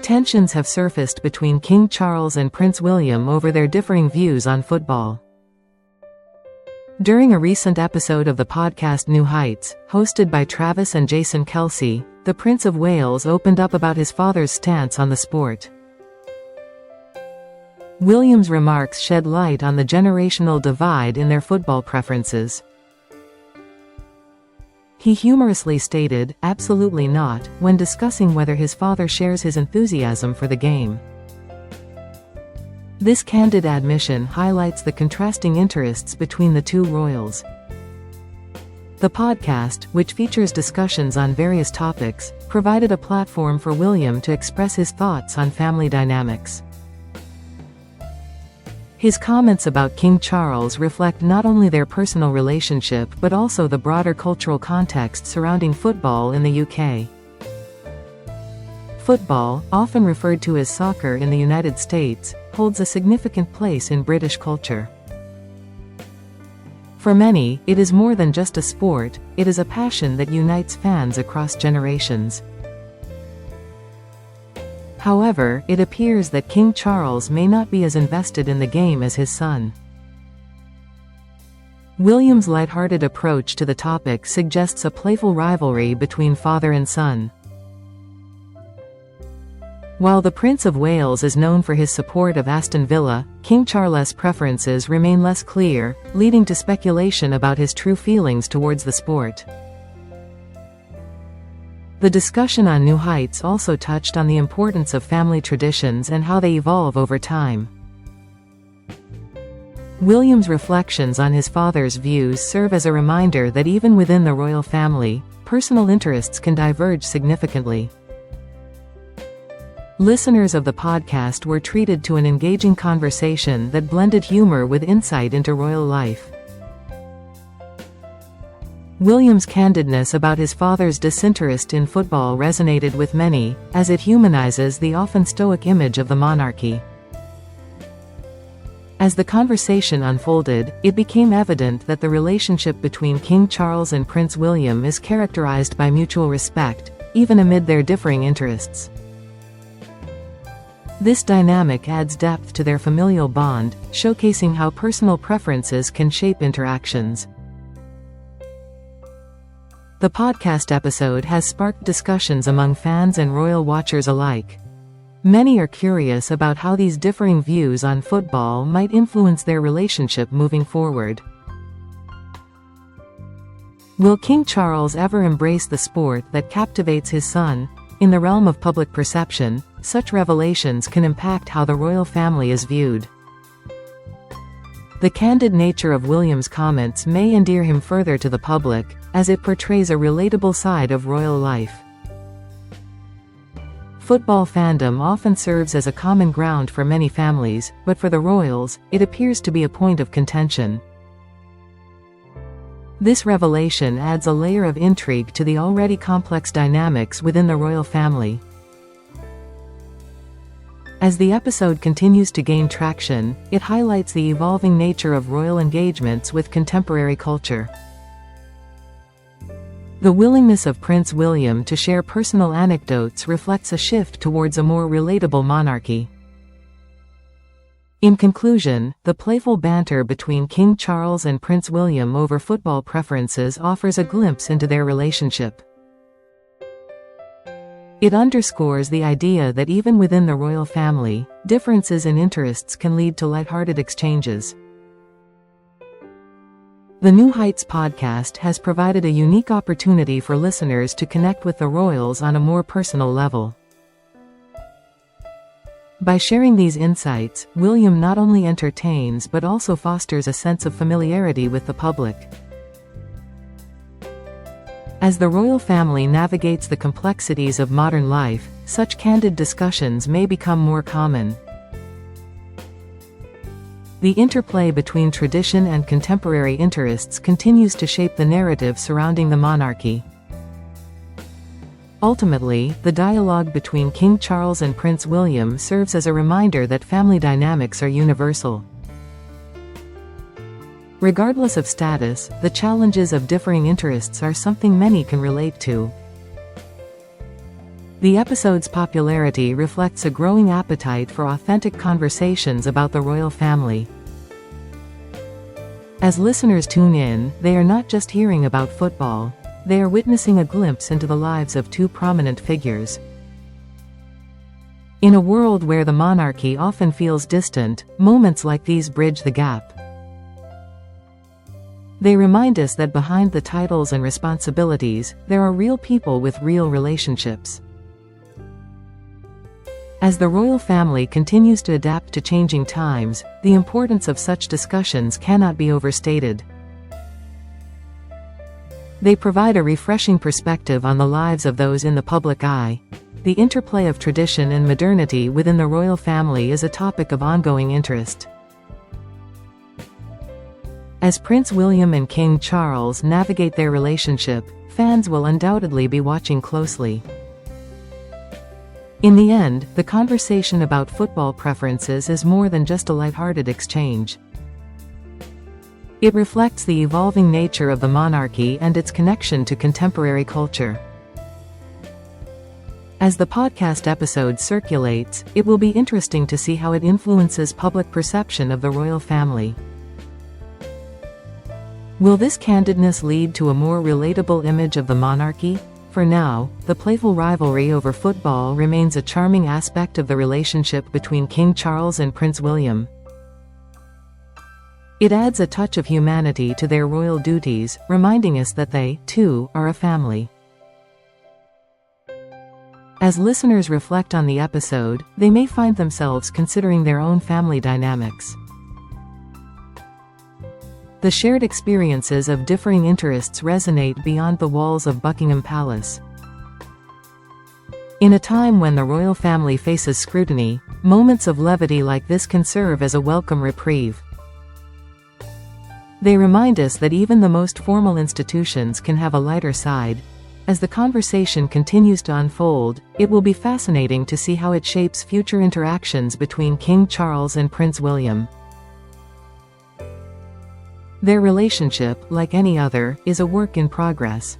Tensions have surfaced between King Charles and Prince William over their differing views on football. During a recent episode of the podcast New Heights, hosted by Travis and Jason Kelce, the Prince of Wales opened up about his father's stance on the sport. William's remarks shed light on the generational divide in their football preferences. He humorously stated, "Absolutely not," when discussing whether his father shares his enthusiasm for the game. This candid admission highlights the contrasting interests between the two royals. The podcast, which features discussions on various topics, provided a platform for William to express his thoughts on family dynamics. His comments about King Charles reflect not only their personal relationship but also the broader cultural context surrounding football in the UK. Football, often referred to as soccer in the United States, holds a significant place in British culture. For many, it is more than just a sport, it is a passion that unites fans across generations. However, it appears that King Charles may not be as invested in the game as his son. William's lighthearted approach to the topic suggests a playful rivalry between father and son. While the Prince of Wales is known for his support of Aston Villa, King Charles' preferences remain less clear, leading to speculation about his true feelings towards the sport. The discussion on New Heights also touched on the importance of family traditions and how they evolve over time. William's reflections on his father's views serve as a reminder that even within the royal family, personal interests can diverge significantly. Listeners of the podcast were treated to an engaging conversation that blended humor with insight into royal life. William's candidness about his father's disinterest in football resonated with many, as it humanizes the often stoic image of the monarchy. As the conversation unfolded, it became evident that the relationship between King Charles and Prince William is characterized by mutual respect, even amid their differing interests. This dynamic adds depth to their familial bond, showcasing how personal preferences can shape interactions. The podcast episode has sparked discussions among fans and royal watchers alike. Many are curious about how these differing views on football might influence their relationship moving forward. Will King Charles ever embrace the sport that captivates his son? In the realm of public perception, such revelations can impact how the royal family is viewed. The candid nature of William's comments may endear him further to the public, as it portrays a relatable side of royal life. Football fandom often serves as a common ground for many families, but for the royals, it appears to be a point of contention. This revelation adds a layer of intrigue to the already complex dynamics within the royal family. As the episode continues to gain traction, it highlights the evolving nature of royal engagements with contemporary culture. The willingness of Prince William to share personal anecdotes reflects a shift towards a more relatable monarchy. In conclusion, the playful banter between King Charles and Prince William over football preferences offers a glimpse into their relationship. It underscores the idea that even within the royal family, differences in interests can lead to lighthearted exchanges. The New Heights podcast has provided a unique opportunity for listeners to connect with the royals on a more personal level. By sharing these insights, William not only entertains but also fosters a sense of familiarity with the public. As the royal family navigates the complexities of modern life, such candid discussions may become more common. The interplay between tradition and contemporary interests continues to shape the narrative surrounding the monarchy. Ultimately, the dialogue between King Charles and Prince William serves as a reminder that family dynamics are universal. Regardless of status, the challenges of differing interests are something many can relate to. The episode's popularity reflects a growing appetite for authentic conversations about the royal family. As listeners tune in, they are not just hearing about football. They are witnessing a glimpse into the lives of two prominent figures. In a world where the monarchy often feels distant, moments like these bridge the gap. They remind us that behind the titles and responsibilities, there are real people with real relationships. As the royal family continues to adapt to changing times, the importance of such discussions cannot be overstated. They provide a refreshing perspective on the lives of those in the public eye. The interplay of tradition and modernity within the royal family is a topic of ongoing interest. As Prince William and King Charles navigate their relationship, fans will undoubtedly be watching closely. In the end, the conversation about football preferences is more than just a lighthearted exchange. It reflects the evolving nature of the monarchy and its connection to contemporary culture. As the podcast episode circulates, it will be interesting to see how it influences public perception of the royal family. Will this candidness lead to a more relatable image of the monarchy? For now, the playful rivalry over football remains a charming aspect of the relationship between King Charles and Prince William. It adds a touch of humanity to their royal duties, reminding us that they, too, are a family. As listeners reflect on the episode, they may find themselves considering their own family dynamics. The shared experiences of differing interests resonate beyond the walls of Buckingham Palace. In a time when the royal family faces scrutiny, moments of levity like this can serve as a welcome reprieve. They remind us that even the most formal institutions can have a lighter side. As the conversation continues to unfold, it will be fascinating to see how it shapes future interactions between King Charles and Prince William. Their relationship, like any other, is a work in progress.